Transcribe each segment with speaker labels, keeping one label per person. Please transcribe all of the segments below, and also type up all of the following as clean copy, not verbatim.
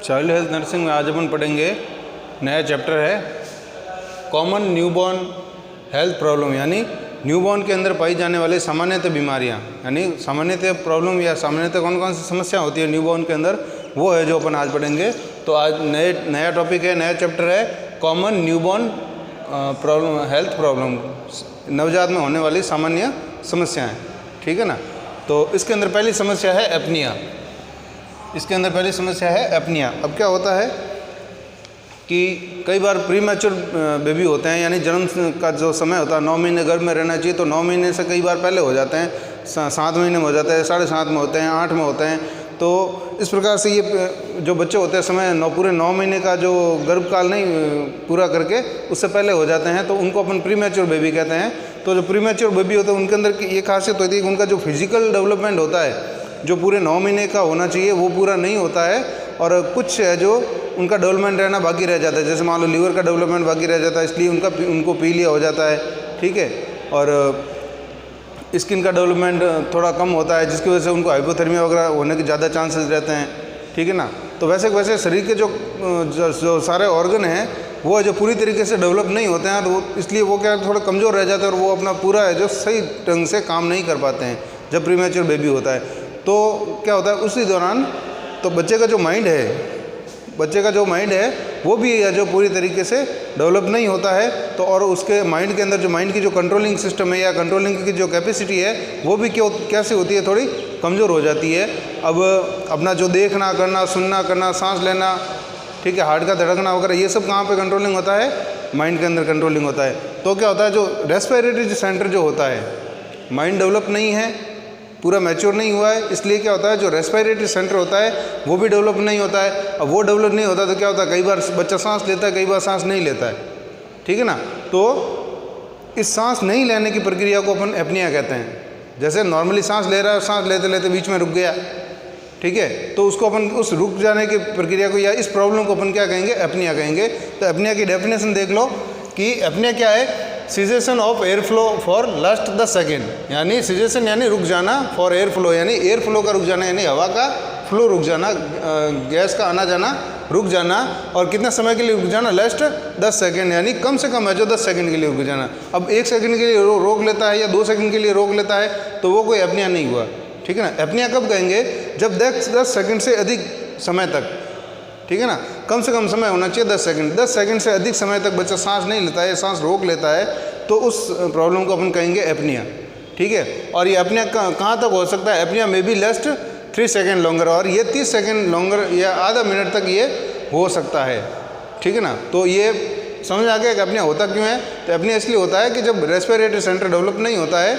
Speaker 1: Child health nursing में आज अपन पढ़ेंगे नया चैप्टर है कॉमन न्यूबॉर्न हेल्थ प्रॉब्लम, यानी न्यूबॉर्न के अंदर पाई जाने वाली सामान्यतः बीमारियां, यानी सामान्यतः प्रॉब्लम या सामान्यतः कौन कौन सी समस्या होती है न्यूबॉर्न के अंदर, वो है जो अपन आज पढ़ेंगे। तो आज नया टॉपिक है, नया चैप्टर है common newborn problem health problem, नवजात में होने वाली सामान्य समस्याएँ, ठीक है ना। तो इसके अंदर पहली समस्या है एपनिया। इसके अंदर पहली समस्या है एपनिया। अब क्या होता है कि कई बार प्री मैच्योर बेबी होते हैं, यानी जन्म का जो समय होता है 9 महीने गर्भ में रहना चाहिए, तो 9 महीने से कई बार पहले हो जाते हैं, 7 महीने में हो जाता है, 7.5 में होते हैं, 8 में होते हैं। तो इस प्रकार से ये जो बच्चे होते हैं समय पूरे 9 महीने का जो गर्भकाल नहीं पूरा करके उससे पहले हो जाते हैं, तो उनको अपन प्री मैच्योर बेबी कहते हैं। तो जो प्री मैच्योर बेबी होते हैं उनके अंदर की ये खासियत होती है कि उनका जो फिजिकल डेवलपमेंट होता है जो पूरे 9 महीने का होना चाहिए वो पूरा नहीं होता है, और कुछ है जो उनका डेवलपमेंट रहना बाकी रह जाता है। जैसे मान लो लीवर का डेवलपमेंट बाकी रह जाता है, इसलिए उनको पीलिया हो जाता है, ठीक है। और स्किन का डेवलपमेंट थोड़ा कम होता है, जिसकी वजह से उनको हाइपोथर्मिया वगैरह होने के ज़्यादा चांसेस रहते हैं, ठीक है ना। तो वैसे शरीर के जो सारे ऑर्गन हैं वो जो पूरी तरीके से डेवलप नहीं होते हैं, तो इसलिए वो क्या थोड़ा कमज़ोर रह जाते हैं और वो अपना पूरा है जो सही ढंग से काम नहीं कर पाते हैं जब प्रीमैच्योर बेबी होता है। तो क्या होता है उसी दौरान तो बच्चे का जो माइंड है वो भी है जो पूरी तरीके से डेवलप नहीं होता है। तो और उसके माइंड के अंदर जो माइंड की जो कंट्रोलिंग सिस्टम है या कंट्रोलिंग की जो कैपेसिटी है वो भी कैसी होती है, थोड़ी कमज़ोर हो जाती है। अब अपना जो देखना करना, सुनना करना, सांस लेना, ठीक है, हार्ट का धड़कना वगैरह, ये सब कहाँ पे कंट्रोलिंग होता है? माइंड के अंदर कंट्रोलिंग होता है। तो क्या होता है जो रेस्पिरेटरी सेंटर जो होता है, माइंड डेवलप नहीं है, पूरा मैच्योर नहीं हुआ है, इसलिए क्या होता है जो रेस्पिरेटरी सेंटर होता है वो भी डेवलप नहीं होता है। अब वो डेवलप नहीं होता तो क्या होता है, कई बार बच्चा सांस लेता है, कई बार सांस नहीं लेता है, ठीक है ना। तो इस सांस नहीं लेने की प्रक्रिया को अपन एपनिया कहते हैं। जैसे नॉर्मली सांस ले रहा है, सांस लेते लेते बीच में रुक गया, ठीक है, तो उसको अपन उस रुक जाने की प्रक्रिया को या इस प्रॉब्लम को अपन क्या कहेंगे? एपनिया कहेंगे। तो एपनिया की डेफिनेशन देख लो कि एपनिया क्या है? Cessation of air flow for last 10 second, यानी सीजेशन यानी रुक जाना, फॉर एयर फ्लो यानी एयर फ्लो का रुक जाना, यानी हवा का फ्लो रुक जाना, गैस का आना जाना रुक जाना। और कितने समय के लिए रुक जाना? लास्ट 10 सेकेंड, यानी कम से कम है जो 10 सेकेंड के लिए रुक जाना। अब 1 सेकेंड के लिए रोक लेता है या 2 सेकेंड के लिए रोक लेता है तो वो कोई एपनिया नहीं हुआ, ठीक है ना। एपनिया कब कहेंगे? जब 10 सेकेंड से अधिक समय तक, ठीक है ना, कम से कम समय होना चाहिए 10 सेकंड। 10 सेकंड से अधिक समय तक बच्चा सांस नहीं लेता है, सांस रोक लेता है, तो उस प्रॉब्लम को अपन कहेंगे एपनिया, ठीक है। और ये एपनिया कहाँ तक हो सकता है? एपनिया में भी लास्ट 3 सेकेंड लॉन्गर, और ये 30 सेकेंड लॉन्गर या आधा मिनट तक ये हो सकता है, ठीक है ना। तो ये समझ आ गया कि एपनिया होता क्यों है। तो एपनिया इसलिए होता है कि जब रेस्पिरेटरी सेंटर डेवलप नहीं होता है,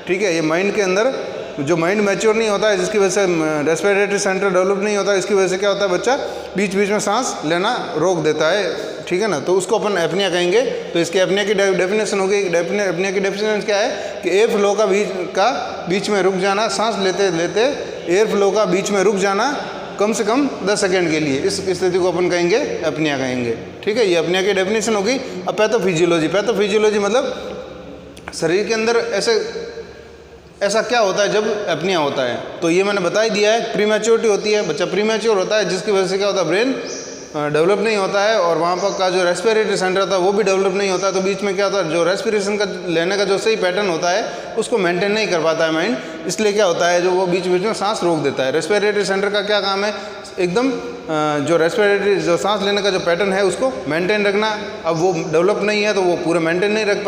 Speaker 1: ठीक है, ये माइंड के अंदर जो माइंड मैच्योर नहीं होता है, जिसकी वजह से रेस्पिरेटरी सेंटर डेवलप नहीं होता है, इसकी वजह से क्या होता है बच्चा बीच बीच में सांस लेना रोक देता है, ठीक है ना। तो उसको अपन एपनिया कहेंगे। तो इसके एपनिया की डेफिनेशन होगी, एपनिया की डेफिनेशन क्या है कि एयर फ्लो का बीच में रुक जाना, सांस लेते लेते एयर फ्लो का बीच में रुक जाना कम से कम 10 सेकेंड के लिए, इस स्थिति को अपन कहेंगे एपनिया कहेंगे, ठीक है। ये एपनिया की डेफिनेशन होगी। अब पैथोफिजियोलॉजी मतलब शरीर के अंदर ऐसा क्या होता है जब एपनिया होता है। तो ये मैंने बता ही दिया है, प्रीमैच्योरिटी होती है, बच्चा प्रीमैच्योर होता है, जिसकी वजह से क्या होता है ब्रेन डेवलप नहीं होता है, और वहाँ पर का जो रेस्पिरेटरी सेंटर होता है वो भी डेवलप नहीं होता है। तो बीच में क्या होता है जो रेस्पिरेशन का लेने का जो सही पैटर्न होता है उसको मेंटेन नहीं कर पाता है माइंड, इसलिए क्या होता है जो वो बीच बीच में सांस रोक देता है। रेस्पिरेटरी सेंटर का क्या काम है? एकदम जो रेस्पिरेटरी जो सांस लेने का जो पैटर्न है उसको मेंटेन रखना। अब वो डेवलप नहीं है तो वो पूरा मेंटेन नहीं रख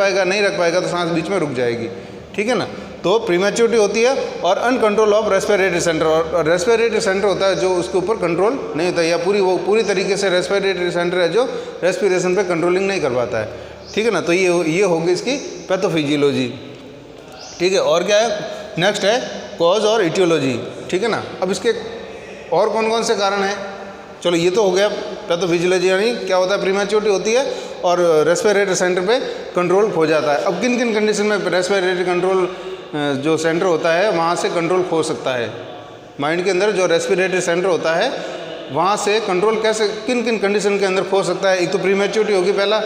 Speaker 1: पाएगा तो सांस बीच में रुक जाएगी, ठीक है ना। तो प्रीमैच्योरिटी होती है और अनकंट्रोल ऑफ रेस्पिरेटरी सेंटर, और रेस्पिरेटरी सेंटर होता है जो उसके ऊपर कंट्रोल नहीं होता, या पूरी तरीके से रेस्पिरेटरी सेंटर है जो रेस्पिरेशन पे कंट्रोलिंग नहीं कर पाता है, ठीक है ना। तो ये होगी इसकी पैथोफिजियोलॉजी, ठीक है। और क्या है? नेक्स्ट है कॉज और इटियोलॉजी, ठीक है ना। अब इसके और कौन कौन से कारण हैं? चलो ये तो हो गया पैथोफिजियोलॉजी, यानी क्या होता है प्रीमैच्योरिटी होती है और रेस्पिरेटरी सेंटर पे कंट्रोल खो जाता है। अब किन किन कंडीशन में रेस्पिरेटरी कंट्रोल जो सेंटर होता है वहाँ से कंट्रोल खो सकता है? माइंड के अंदर जो रेस्पिरेटरी सेंटर होता है वहाँ से कंट्रोल कैसे, किन किन कंडीशन के अंदर खो सकता है? एक तो प्रीमैच्योरिटी होगी, पहला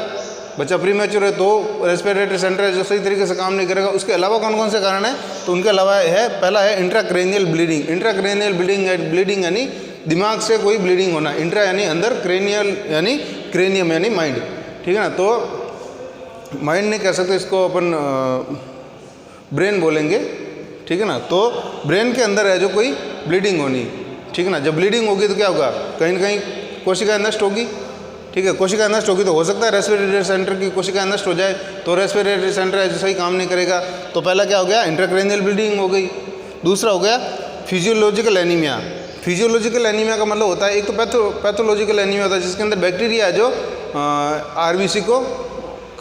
Speaker 1: बच्चा प्रीमैच्योर है तो रेस्पिरेटरी सेंटर है जो सही तरीके से काम नहीं करेगा। उसके अलावा कौन कौन से कारण हैं? तो उनके अलावा है, पहला है इंट्राक्रेनियल ब्लीडिंग। इंट्राक्रेनियल ब्लीडिंग यानी दिमाग से कोई ब्लीडिंग होना, इंट्रा यानी अंदर, क्रेनियल यानी क्रेनियम यानी माइंड, ठीक है ना। तो माइंड नहीं कह सकते, इसको अपन ब्रेन बोलेंगे, ठीक है ना। तो ब्रेन के अंदर है जो कोई ब्लीडिंग होनी, ठीक है ना। जब ब्लीडिंग होगी तो क्या होगा, कहीं ना कहीं कोशिका नष्ट होगी, ठीक है। कोशिका नष्ट होगी तो हो सकता है रेस्पिरेटरी सेंटर की कोशिका नष्ट हो जाए, तो रेस्पिरेटरी सेंटर है जो सही काम नहीं करेगा। तो पहला क्या हो गया, इंट्राक्रेनियल ब्लीडिंग हो गई। दूसरा हो गया फिजियोलॉजिकल एनीमिया। फिजियोलॉजिकल एनीमिया का मतलब होता है, एक तो पैथोलॉजिकल एनीमिया होता है जिसके अंदर बैक्टीरिया है जो आरबीसी को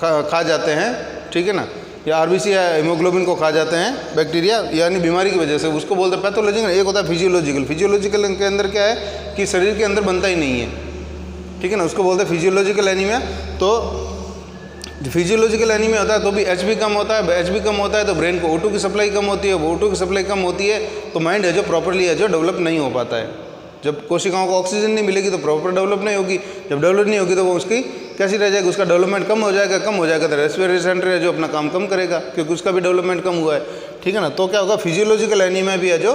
Speaker 1: खा जाते हैं, ठीक है ना, या आरबीसी या हीमोग्लोबिन को खा जाते हैं बैक्टीरिया, यानी बीमारी की वजह से, उसको बोलते हैं पैथोलॉजिकल। एक होता है फिजियोलॉजिकल। फिजियोलॉजिकल के अंदर क्या है कि शरीर के अंदर बनता ही नहीं है, ठीक है ना, उसको बोलते हैं फिजियोलॉजिकल एनीमिया। तो फिजियोलॉजिकल एनीमिया होता है तो भी एचबी कम होता है, एचबी कम होता है तो ब्रेन को O2 की सप्लाई कम होती है, O2 की सप्लाई कम होती है तो माइंड है जो प्रॉपरली है जो डेवलप नहीं हो पाता है। जब कोशिकाओं को ऑक्सीजन नहीं मिलेगी तो प्रॉपर डेवलप नहीं होगी, जब डेवलप नहीं होगी तो वो उसकी कैसी रह जाएगी, उसका डेवलपमेंट कम हो जाएगा तो रेस्पिरेटरी सेंटर है जो अपना काम कम करेगा क्योंकि उसका भी डेवलपमेंट कम हुआ है, ठीक है ना। तो क्या होगा, फिजियोलॉजिकल एनीमिया भी है जो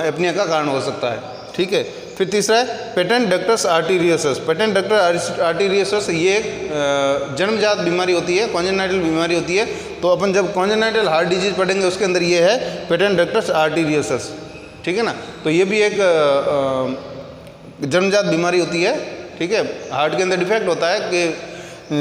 Speaker 1: एपनिया का कारण हो सकता है, ठीक है। फिर तीसरा है पेटेंट डक्टस आर्टीरियोसस। पेटेंट डक्टर आर्टीरियोसस ये एक जन्मजात बीमारी होती है, कॉन्जेनाइटल बीमारी होती है। तो अपन जब कॉन्जेनाइटल हार्ट डिजीज पढ़ेंगे उसके अंदर ये है पेटेंट डक्टस आर्टीरियोसस, ठीक है ना। तो ये भी एक जन्मजात बीमारी होती है, ठीक है। हार्ट के अंदर डिफेक्ट होता है कि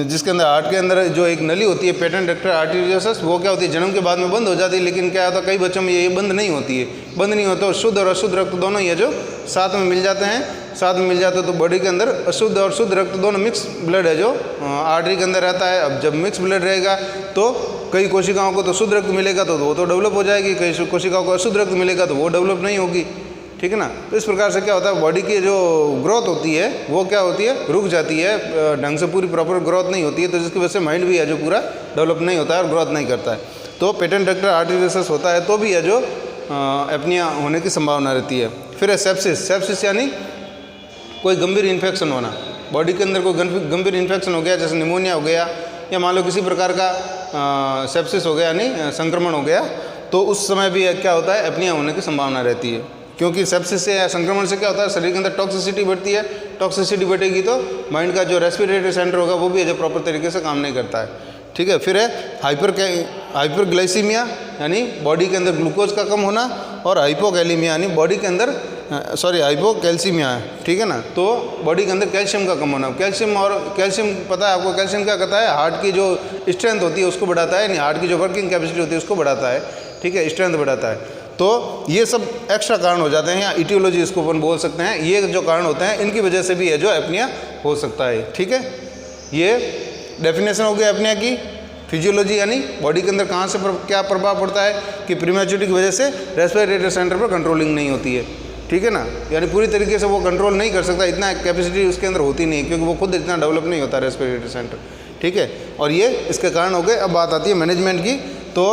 Speaker 1: जिसके अंदर हार्ट के अंदर जो एक नली होती है पेटेंट डक्टर आर्टीरियोसस, वो क्या होती है जन्म के बाद में बंद हो जाती है। लेकिन क्या होता है कई बच्चों में ये बंद नहीं होती है, बंद नहीं होता, शुद्ध और अशुद्ध रक्त दोनों ही है जो साथ में मिल जाते हैं, साथ में मिल जाते हैं। तो बॉडी के अंदर अशुद्ध और शुद्ध रक्त दोनों मिक्स ब्लड है जो आर्टरी के अंदर रहता है। अब जब मिक्स ब्लड रहेगा तो कई कोशिकाओं को तो शुद्ध रक्त मिलेगा तो वो तो डेवलप हो जाएगी, कई कोशिकाओं को अशुद्ध रक्त मिलेगा तो वो डेवलप नहीं होगी, ठीक है ना। तो इस प्रकार से क्या होता है बॉडी की जो ग्रोथ होती है वो क्या होती है, रुक जाती है, ढंग से पूरी प्रॉपर ग्रोथ नहीं होती है। तो जिसकी वजह से माइंड भी है जो पूरा डेवलप नहीं होता है और ग्रोथ नहीं करता है। तो पेटेंट डक्टर आर्टीरियोसस होता है तो भी है जो एपनिया होने की संभावना रहती है। फिर है सेप्सिस। सेप्सिस यानी कोई गंभीर इन्फेक्शन होना, बॉडी के अंदर कोई गंभीर इन्फेक्शन हो गया, जैसे निमोनिया हो गया या मान लो किसी प्रकार का सेप्सिस हो गया यानी संक्रमण हो गया, तो उस समय भी क्या होता है एपनिया होने की संभावना रहती है। क्योंकि सेप्सिस से या संक्रमण से क्या होता है शरीर के अंदर टॉक्सिसिटी बढ़ती है, टॉक्सिसिटी बढ़ेगी तो माइंड का जो रेस्पिरेटरी सेंटर होगा वो भी है जो प्रॉपर तरीके से काम नहीं करता है, ठीक है। फिर है हाइपरग्लाइसीमिया यानी बॉडी के अंदर ग्लूकोज का कम होना, और हाइपोकैलीमिया यानी बॉडी के अंदर हाइपोकैल्सीमिया, ठीक है ना। तो बॉडी के अंदर कैल्शियम का कम होना। कैल्शियम पता है आपको, कैल्शियम क्या करता है, हार्ट की जो स्ट्रेंथ होती है उसको बढ़ाता है, यानी हार्ट की जो वर्किंग कैपेसिटी होती है उसको बढ़ाता है, ठीक है, स्ट्रेंथ बढ़ाता है। तो ये सब एक्स्ट्रा कारण हो जाते हैं या इटियोलॉजी इसको अपन बोल सकते हैं। ये जो कारण होते हैं इनकी वजह से भी है जो एपनिया हो सकता है, ठीक है। ये डेफिनेशन हो गया एपनिया की। फिजियोलॉजी यानी बॉडी के अंदर कहाँ से क्या प्रभाव पड़ता है कि प्रीमैच्योरिटी की वजह से रेस्पिरेटरी सेंटर पर कंट्रोलिंग नहीं होती है, ठीक है ना, यानी पूरी तरीके से वो कंट्रोल नहीं कर सकता, इतना कैपेसिटी उसके अंदर होती नहीं है क्योंकि वो खुद इतना डेवलप नहीं होता रेस्पिरेटरी सेंटर, ठीक है। और ये इसके कारण हो गए। अब बात आती है मैनेजमेंट की। तो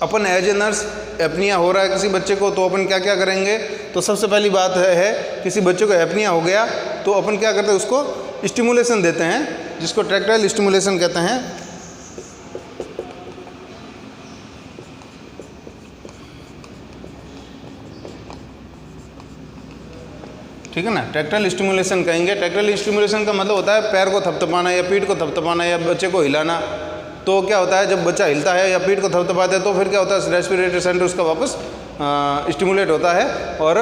Speaker 1: अपन एज ए नर्स एपनिया हो रहा है किसी बच्चे को तो अपन क्या क्या करेंगे। तो सबसे पहली बात है किसी बच्चे को एपनिया हो गया तो अपन क्या करते हैं उसको स्टिमुलेशन देते हैं, जिसको ट्रैक्टाइल स्टिमुलेशन कहते हैं, ठीक है ना। ट्रैक्टाइल स्टिमुलेशन कहेंगे। ट्रैक्टाइल स्टिमुलेशन का मतलब होता है पैर को थपथपाना या पीठ को थपथपाना या बच्चे को हिलाना। तो क्या होता है जब बच्चा हिलता है या पीठ को थपथपाते हैं तो फिर क्या होता है रेस्पिरेटरी सेंटर उसका वापस स्टिमुलेट होता है और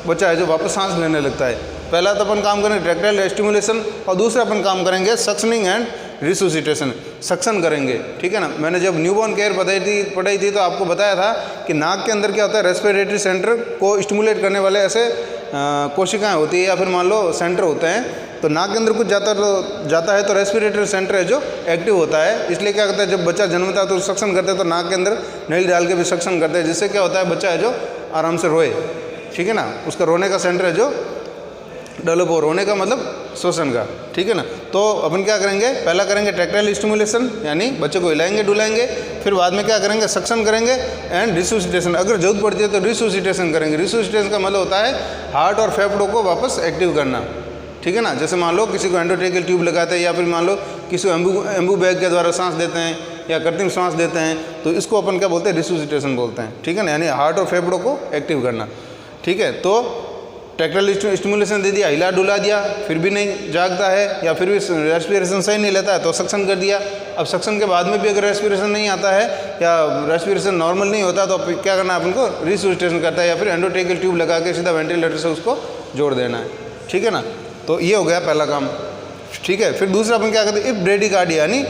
Speaker 1: बच्चा है जो वापस सांस लेने लगता है। पहला तो अपन काम करेंगे ट्रैक्टाइल स्टिमुलेशन और दूसरा अपन काम करेंगे सक्शनिंग एंड रिसोसिटेशन, सक्शन करेंगे, ठीक है ना। मैंने जब न्यूबॉर्न केयर पढ़ाई थी तो आपको बताया था कि नाक के अंदर क्या होता है रेस्पिरेटरी सेंटर को स्टिमुलेट करने वाले ऐसे कोशिकाएं होती है या फिर मान लो सेंटर होते हैं। तो नाक के अंदर कुछ जाता है तो रेस्पिरेटरी सेंटर है जो एक्टिव होता है। इसलिए क्या करता है जब बच्चा जन्मता है तो सक्शन करते हैं तो नाक के अंदर नली डाल के भी सक्शन करते हैं, जिससे क्या होता है बच्चा है जो आराम से रोए, ठीक है ना। उसका रोने का सेंटर है जो डेवलप हो, रोने का मतलब शोषण का, ठीक है ना। तो अपन क्या करेंगे, पहला करेंगे ट्रैक्टाइल स्टिमुलेशन यानी बच्चे को हिलाएंगे डुलाएंगे, फिर बाद में क्या करेंगे सक्शन करेंगे एंड रिसोसिटेशन। अगर जरूरत पड़ती है तो रिसोसिटेशन करेंगे। रिसोसिटेशन का मतलब होता है हार्ट और फेफड़ों को वापस एक्टिव करना, ठीक है ना। जैसे मान लो किसी को एंडोट्रेकियल ट्यूब लगाते हैं या फिर मान लो किसी को एम्बू बैग के द्वारा सांस देते हैं या कृत्रिम सांस देते हैं, तो इसको अपन क्या बोलते हैं रिसोसिटेशन बोलते हैं, ठीक है ना, यानी हार्ट और फेफड़ों को एक्टिव करना, ठीक है। तो टैक्टाइल स्टिमुलेशन दे दिया, हिला डुला दिया, फिर भी नहीं जागता है या फिर भी रेस्पिरेशन सही नहीं लेता है तो सक्शन कर दिया। अब सक्शन के बाद में भी अगर रेस्पिरेशन नहीं आता है या रेस्पिरेशन नॉर्मल नहीं होता तो क्या करना है अपन को, रिसुसिटेशन करता है या फिर एंडोट्रेकियल ट्यूब लगा के सीधा वेंटिलेटर से उसको जोड़ देना है, ठीक है ना। तो ये हो गया पहला काम, ठीक है। फिर दूसरा अपन क्या करते हैं, इफ ब्रेडिकार्डिया, यानी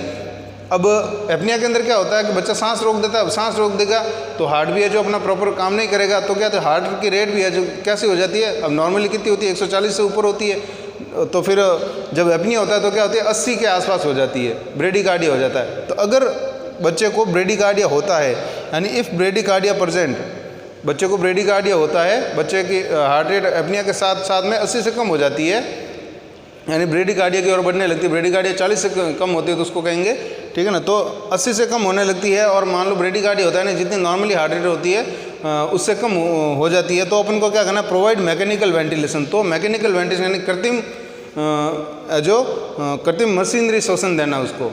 Speaker 1: अब एपनिया के अंदर क्या होता है कि बच्चा सांस रोक देता है। अब सांस रोक देगा तो हार्ट भी है जो अपना प्रॉपर काम नहीं करेगा, तो क्या, तो हार्ट की रेट भी है जो कैसे हो जाती है, अब नॉर्मली कितनी होती है, 140 से ऊपर होती है। तो फिर जब एपनिया होता है तो क्या होती है, 80 के आसपास हो जाती है, ब्रेडिकार्डिया हो जाता है। तो अगर बच्चे को ब्रेडिकार्डिया होता है, यानी इफ़ ब्रेडिकार्डिया प्रेजेंट, बच्चे को ब्रेडिकार्डिया होता है, बच्चे की हार्ट रेट एपनिया के साथ साथ में 80 से कम हो जाती है, यानी ब्रेडिकार्डिया की ओर बढ़ने लगती है। ब्रेडिकार्डिया 40 से कम होती है तो उसको कहेंगे, ठीक है ना। तो 80 से कम होने लगती है और मान लो ब्रेडिकार्डिया होता है ना, जितनी नॉर्मली हार्ट रेट होती है उससे कम हो जाती है, तो अपन को क्या करना है, प्रोवाइड मैकेनिकल वेंटिलेशन। तो मैकेनिकल वेंटिलेशन यानी कृत्रिम मशीनरी श्वसन देना उसको।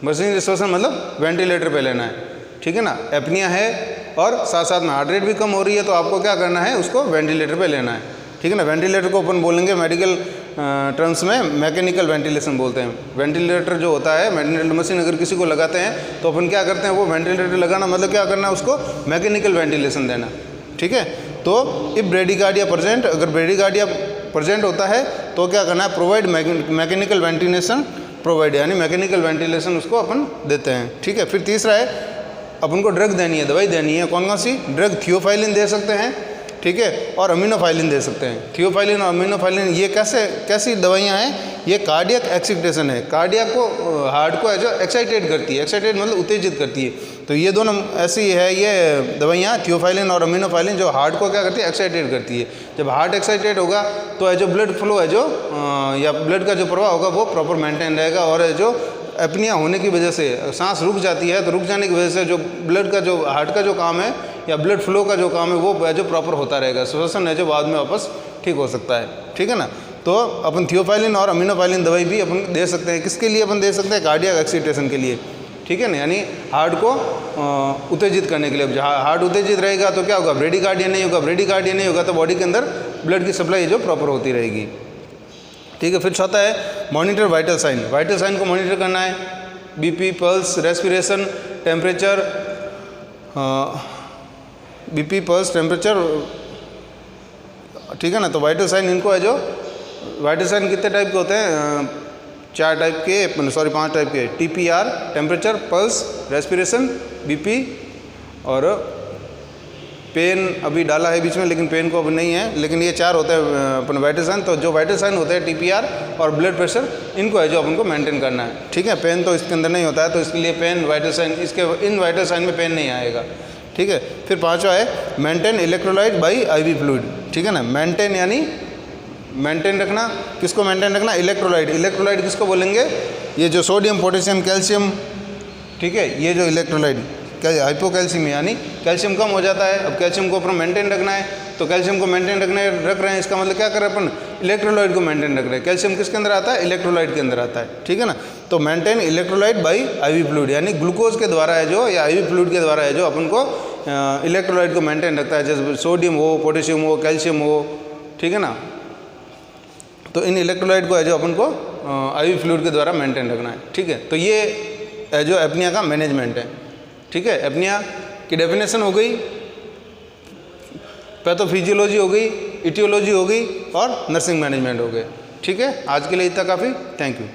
Speaker 1: मशीनरी श्वसन मतलब वेंटिलेटर पे लेना है, ठीक है ना। एपनिया है और साथ साथ में हार्ट रेट भी कम हो रही है तो आपको क्या करना है, उसको वेंटिलेटर पे लेना है, ठीक है ना। वेंटिलेटर को अपन बोलेंगे मेडिकल टर्म्स में मैकेनिकल वेंटिलेशन बोलते हैं। वेंटिलेटर जो होता है, वेंटिलेटर मशीन अगर किसी को लगाते हैं तो अपन क्या करते हैं, वो वेंटिलेटर लगाना मतलब क्या करना है, उसको मैकेनिकल वेंटिलेशन देना, ठीक है। तो इफ ब्रेडिकार्डिया प्रेजेंट, अगर ब्रेडिकार्डिया प्रेजेंट होता है तो क्या करना है, प्रोवाइड मैकेनिकल वेंटिलेशन प्रोवाइड, यानी मैकेनिकल वेंटिलेशन उसको अपन देते हैं, ठीक है। फिर तीसरा है, अपन को ड्रग देनी है, दवाई देनी है। कौन कौन सी ड्रग, थियोफाइलिन दे सकते हैं, ठीक है, और अमीनोफाइलिन दे सकते हैं। थियोफाइलिन और अमीनोफाइलिन ये कैसी दवाइयाँ हैं, ये कार्डियक एक्साइटेशन है, कार्डियक को, हार्ट को जो एक्साइटेट करती है, एक्साइटेट मतलब उत्तेजित करती है। तो ये दोनों ऐसी है ये दवाइयाँ, थियोफाइलिन और अमीनोफाइलिन, जो हार्ट को क्या करती है, एक्साइटेट करती है। जब हार्ट एक्साइटेट होगा तो जो ब्लड फ्लो है जो या ब्लड का जो प्रवाह होगा वो प्रॉपर मेंटेन रहेगा, और जो एपनिया होने की वजह से सांस रुक जाती है तो रुक जाने की वजह से जो ब्लड का, जो हार्ट का जो काम है या ब्लड फ्लो का जो काम है वो जो प्रॉपर होता रहेगा, श्वसन है जो बाद में वापस ठीक हो सकता है, ठीक है ना। तो अपन थियोफाइलिन और अमीनोफाइलिन दवाई भी अपन दे सकते हैं। किसके लिए अपन दे सकते हैं, कार्डियक एक्साइटेशन के लिए, ठीक है ना, यानी हार्ट को उत्तेजित करने के लिए। हार्ट उत्तेजित रहेगा तो क्या होगा, ब्रेडिकार्डिया नहीं होगा, ब्रेडिकार्डिया नहीं होगा तो बॉडी के अंदर ब्लड की सप्लाई जो प्रॉपर होती रहेगी, ठीक है। फिर चौथा है monitor vital sign. Vital sign को मॉनिटर करना है, BP, pulse, respiration, temperature, BP, pulse, temperature, ठीक है ना। तो वाइटल साइन इनको है, जो वाइटल साइन कितने टाइप के होते हैं, 4 टाइप के, 5 टाइप के, TPR temperature, pulse, respiration, BP और पेन अभी डाला है बीच में, लेकिन पेन को अब नहीं है, लेकिन ये 4 होते हैं अपन वाइटल साइन। तो जो वाइटल साइन होते हैं TPR और ब्लड प्रेशर, इनको है जो अपन को मेंटेन करना है, ठीक है। पेन तो इसके अंदर नहीं होता है तो इसके लिए पेन, वाइटल साइन, इसके इन वाइटल साइन में पेन नहीं आएगा, ठीक है। फिर 5वां है maintain electrolyte by IV fluid, ठीक है ना। मेंटेन यानी मेंटेन रखना, किसको मेंटेन रखना, इलेक्ट्रोलाइट। इलेक्ट्रोलाइट किसको बोलेंगे, ये जो सोडियम, पोटेशियम, कैल्शियम, ठीक है, ये जो इलेक्ट्रोलाइट, हाइपोकैल्सीमिया यानी कैल्शियम कम हो जाता है। अब कैल्शियम को अपन मेंटेन रखना है तो कैल्शियम को मेंटेन रख रहे हैं, इसका मतलब क्या कर रहे हैं अपन, इलेक्ट्रोलाइट को मेंटेन रख रहे हैं। कैल्शियम किसके अंदर आता है, इलेक्ट्रोलाइट के अंदर आता है, ठीक है ना। तो maintain electrolyte by IV fluid, यानी ग्लूकोज के द्वारा है जो, या IV फ्लूइड के द्वारा है जो अपन को इलेक्ट्रोलाइट को मेंटेन रखता है, जैसे सोडियम हो, पोटेशियम हो, कैल्शियम हो, ठीक है ना। तो इन इलेक्ट्रोलाइट को है जो अपन को IV फ्लूइड के द्वारा मेंटेन रखना है, ठीक है। तो ये है जो एपनिया का मैनेजमेंट है, ठीक है। एपनिया की डेफिनेशन हो गई, पैथोफिजियोलॉजी हो गई, इटियोलॉजी हो गई और नर्सिंग मैनेजमेंट हो गए, ठीक है। आज के लिए इतना काफ़ी, थैंक यू।